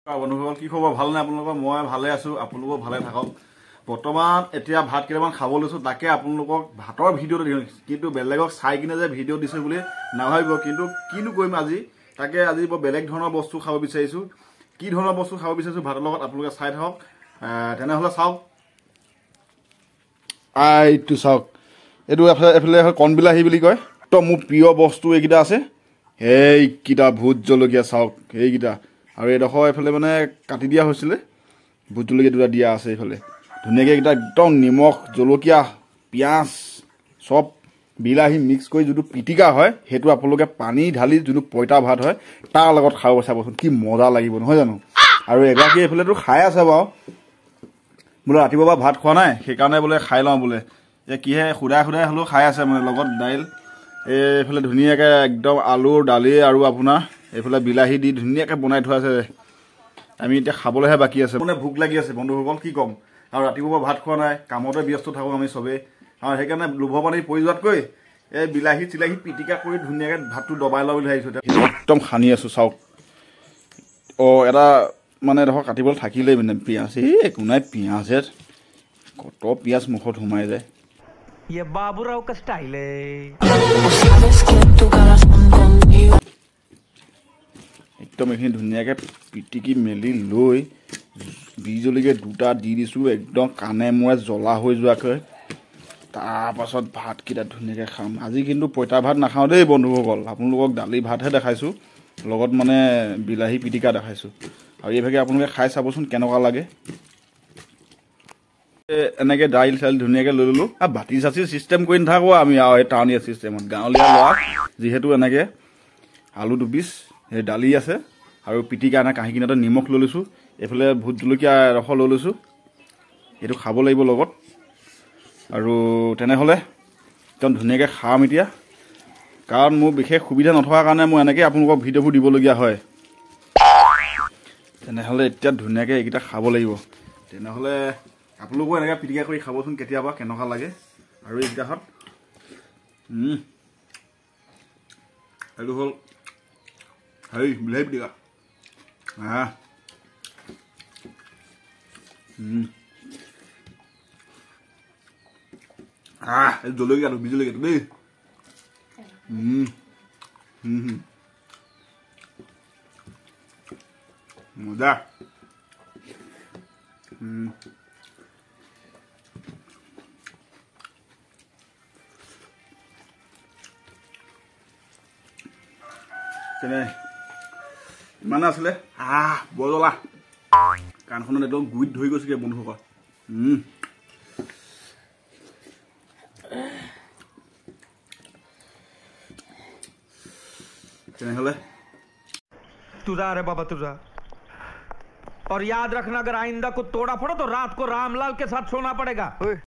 বন্ধুসকল কি খবৰ ভাল নে আপোনালোকৰ মই ভালে আছো আপোনালোক ভালে থাকক বৰ্তমান এতিয়া ভাত কেইটামান খাব লৈছো তাকে আপোনালোকক ভাতৰ ভিডিঅ'টো দিওঁ কিন্তু বেলেগক চাই কিনে যে ভিডিঅ' দিছে বুলি নাভাবিব কিন্তু কিনো কৰিম আজি তাকে আজি বেলেগ ধৰণৰ বস্তু খাব বিচাৰিছো কি ধৰণৰ বস্তু খাব বিচাৰিছো ভাতৰ লগত আপোনালোকে চাই থাকক তেনেহলে চাওক আইটো চাওক এটো এফালে কণ বিলাহী বুলি কয় তো মোৰ প্ৰিয় বস্তু এইকেইটা আছে এইকেইটা ভোট জলকীয়া চাওক এইকেইটা আৰু এডোখৰ এফালে মানে কাটি দিয়া হৈছিলে ভোট জলকীয়া দুটা দিয়া আছে এইফালে ধুনীয়াকৈ এইকেইটা একদম নিমখ জলকীয়া পিঁয়াজ চব বিলাহী মিক্স কৰি যিটো পিটিকা হয় সেইটো আপোনালোকে পানী ঢালি যিটো পইতা ভাত হয় তাৰ লগত খাব চাবচোন কি মজা লাগিব নহয় জানো আৰু এগৰাকী এইফালেতো খাই আছে বাৰু বোলে ৰাতিপুৱা ভাত খোৱা নাই সেইকাৰণে বোলে খাই লওঁ বোলে কিহে সুদাই সুদাই হ'লেও খাই আছে মানে লগত দাইল এইফালে ধুনীয়াকৈ একদম আলু দালি আৰু আপোনাৰ এইফালে বিলাহী দি ধুনীয়াকৈ বনাই থোৱা আছে আমি এতিয়া খাবলৈহে বাকী আছে মানে ভোক লাগি আছে বন্ধুসকল কি ক'ম আৰু ৰাতিপুৱা ভাত খোৱা নাই কামতে ব্যস্ত থাকোঁ আমি চবেই আৰু সেইকাৰণে লোভৰ পানী পৰি যোৱাতকৈ এই বিলাহী চিলাহী পিটিকা কৰি ধুনীয়াকৈ ভাতটো দবাই লওঁ বুলি ভাবিছোঁ একদম সানি আছোঁ চাওক এটা মানে এডোখৰ কাটিবলৈ থাকিলেই মানে পিঁয়াজ একো নাই পিঁয়াজহে কত পিঁয়াজ মুখত সোমাই যায় ये बाबूराव का स्टाइल है একদম এইখিনি ধুনীয়াকৈ পিটিকি মেলি লৈ বীজ জলকীয়া দুটা দি দিছোঁ একদম কাণে মূৰে জ্বলা হৈ যোৱাকৈ তাৰপাছত ভাতকেইটা ধুনীয়াকৈ খাম আজি কিন্তু পইতা ভাত নাখাওঁ দেই বন্ধুসকল আপোনালোকক দালি ভাতহে দেখাইছোঁ লগত মানে বিলাহী পিটিকা দেখাইছোঁ আৰু এইভাগে আপোনালোকে খাই চাবচোন কেনেকুৱা লাগে এনেকৈ দাইল চাইল ধুনীয়াকৈ লৈ ল'লোঁ আৰু বাতি চাচি চিষ্টেম কৰি নাথাকোঁ আমি আৰু এই টাউনীয়া চিষ্টেমত গাঁৱলীয়া ল'ৰা যিহেতু এনেকৈ আলু দুপিচ এই দালি আছে আৰু পিটিকা এনে কাঁহী কিনাতে নিমখ লৈ লৈছোঁ এইফালে ভোট জলকীয়া এডোখৰ লৈ লৈছোঁ এইটো খাব লাগিব লগত আৰু তেনেহ'লে একদম ধুনীয়াকৈ খাম এতিয়া কাৰণ মোৰ বিশেষ সুবিধা নথকাৰ কাৰণে মই এনেকৈ আপোনালোকক ভিডিঅ'বোৰ দিবলগীয়া হয় তেনেহ'লে এতিয়া ধুনীয়াকৈ এইকেইটা খাব লাগিব তেনেহ'লে আপোনালোকো এনেকৈ পিটিকা কৰি খাবচোন কেতিয়াবা কেনেকুৱা লাগে আৰু এইকেইটাত এইটো হ'ল হেৰি বিলাহী পিটিকা এই জলকীয়াটো বীজ জলকীয়াটো দেই মজা তেনে ইমান আছিলে বৰ জ্বলা কাণখনত একদম গুৰিত ধৰি গৈছেগৈ বন্ধুসকল তেনেহ'লে तुझा रे बाबा तुझा और याद रखना अगर आइंदा को तोड़ा फोड़ा तो रात को रामलाल के साथ सोना पड़ेगा